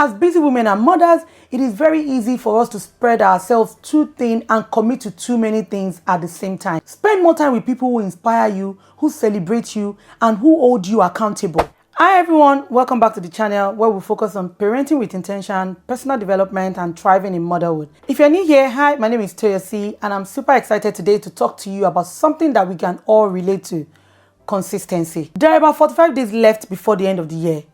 As busy women and mothers, it is very easy for us to spread ourselves too thin and commit to too many things at the same time. Spend more time with people who inspire you, who celebrate you, and who hold you accountable. Hi everyone, welcome back to the channel where we focus on parenting with intention, personal development, and thriving in motherhood. If you're new here, hi, my name is Toyosi, and I'm super excited today to talk to you about something that we can all relate to: consistency. There are about 45 days left before the end of the year,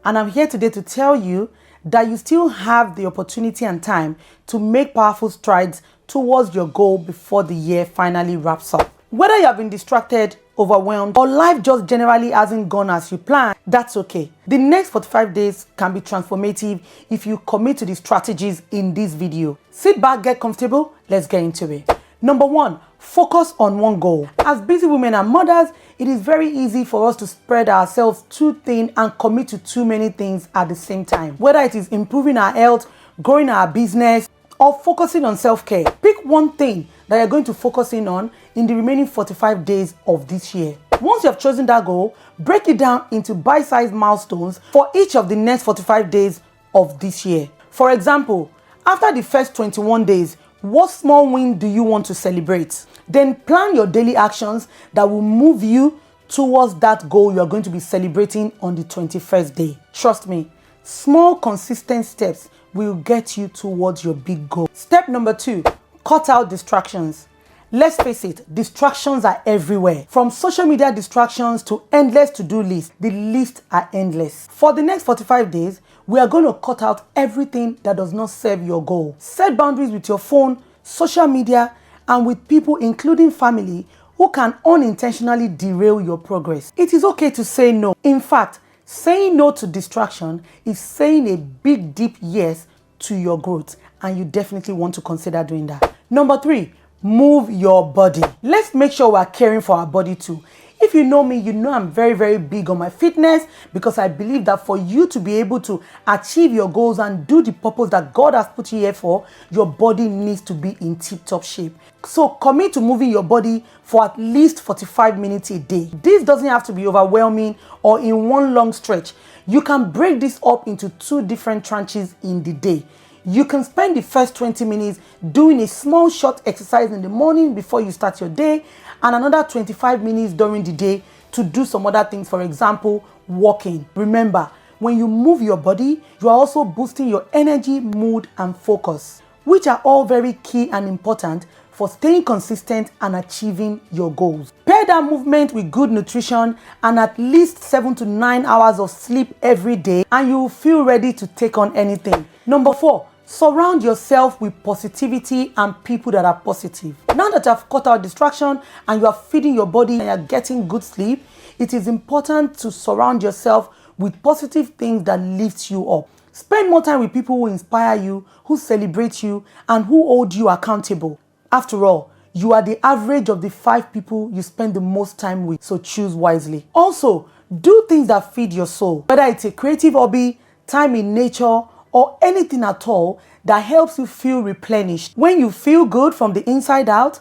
and I'm here today to tell you that you still have the opportunity and time to make powerful strides towards your goal before the year finally wraps up. Whether you have been distracted, overwhelmed, or life just generally hasn't gone as you planned, that's okay. The next 45 days can be transformative if you commit to the strategies in this video. Sit back, get comfortable, let's get into it. Number one, focus on one goal. As busy women and mothers, it is very easy for us to spread ourselves too thin and commit to too many things at the same time. Whether it is improving our health, growing our business, or focusing on self-care. Pick one thing that you're going to focus in on in the remaining 45 days of this year. Once you have chosen that goal, break it down into bite-sized milestones for each of the next 45 days of this year. For example, after the first 21 days, what small win do you want to celebrate? Then plan your daily actions that will move you towards that goal you are going to be celebrating on the 21st day. Trust me, small consistent steps will get you towards your big goal. Step number two, cut out distractions. Let's face it, distractions are everywhere. From social media distractions to endless to-do lists, the lists are endless. For the next 45 days, we are going to cut out everything that does not serve your goal. Set boundaries with your phone, social media, and with people, including family, who can unintentionally derail your progress. It is okay to say no. In fact, saying no to distraction is saying a big, deep yes to your growth, and you definitely want to consider doing that. Number three, move your body. Let's make sure we're caring for our body too. If you know me, you know I'm very big on my fitness, because I believe that for you to be able to achieve your goals and do the purpose that God has put you here for, your body needs to be in tip-top shape. So commit to moving your body for at least 45 minutes a day. This doesn't have to be overwhelming or in one long stretch. You can break this up into two different tranches in the day. You can spend the first 20 minutes doing a small short exercise in the morning before you start your day, and another 25 minutes during the day to do some other things, for example, walking. Remember, when you move your body, you are also boosting your energy, mood, and focus, which are all very key and important for staying consistent and achieving your goals. Pair that movement with good nutrition and at least 7 to 9 hours of sleep every day, and you will feel ready to take on anything. Number four, surround yourself with positivity and people that are positive. Now that you have cut out distraction and you are feeding your body and you are getting good sleep, it is important to surround yourself with positive things that lift you up. Spend more time with people who inspire you, who celebrate you, and who hold you accountable. After all, you are the average of the 5 people you spend the most time with, so choose wisely. Also, do things that feed your soul, whether it's a creative hobby, time in nature, or anything at all that helps you feel replenished. When you feel good from the inside out,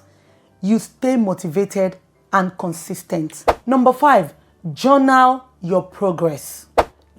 you stay motivated and consistent. Number 5, journal your progress.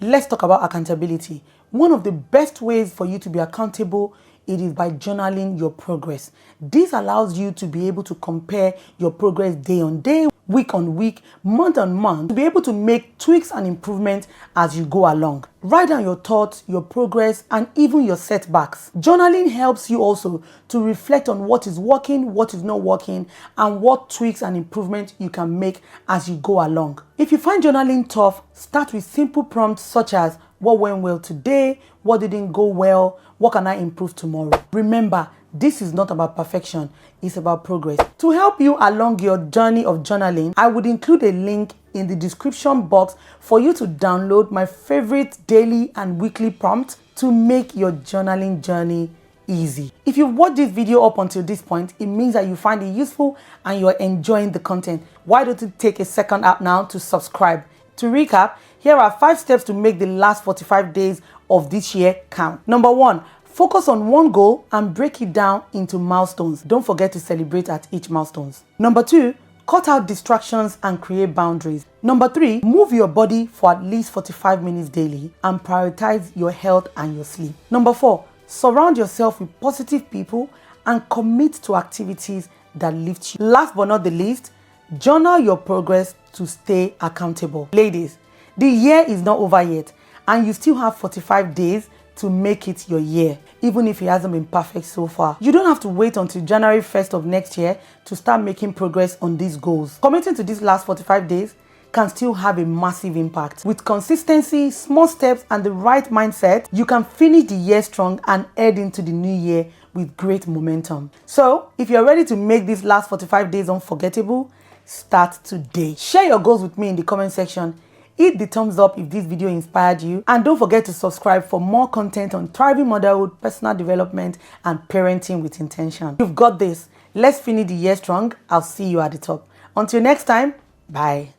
Let's talk about accountability. One of the best ways for you to be accountable, it is by journaling your progress. This allows you to be able to compare your progress day on day, week on week, month on month, to be able to make tweaks and improvements as you go along. Write down your thoughts, your progress, and even your setbacks. Journaling helps you also to reflect on what is working, what is not working, and what tweaks and improvements you can make as you go along. If you find journaling tough, start with simple prompts such as: what went well today? What didn't go well? What can I improve tomorrow? Remember, this is not about perfection, it's about progress. To help you along your journey of journaling, I would include a link in the description box for you to download my favorite daily and weekly prompts to make your journaling journey easy. If you've watched this video up until this point, it means that you find it useful and you're enjoying the content. Why don't you take a second out now to subscribe? To recap, here are 5 steps to make the last 45 days of this year count. Number 1, focus on one goal and break it down into milestones. Don't forget to celebrate at each milestone. Number 2, Cut out distractions and create boundaries. Number 3, move your body for at least 45 minutes daily and prioritize your health and your sleep. Number 4, surround yourself with positive people and commit to activities that lift you. Last but not the least, journal your progress to stay accountable. Ladies, the year is not over yet and you still have 45 days to make it your year, even if it hasn't been perfect so far. You don't have to wait until January 1st of next year to start making progress on these goals. Committing to these last 45 days can still have a massive impact. With consistency, small steps, and the right mindset, you can finish the year strong and head into the new year with great momentum. So, if you're ready to make these last 45 days unforgettable, start today. Share your goals with me in the comment section. Hit the thumbs up if this video inspired you, and don't forget to subscribe for more content on thriving motherhood, personal development, and parenting with intention. You've got this. Let's finish the year strong. I'll see you at the top. Until next time, bye.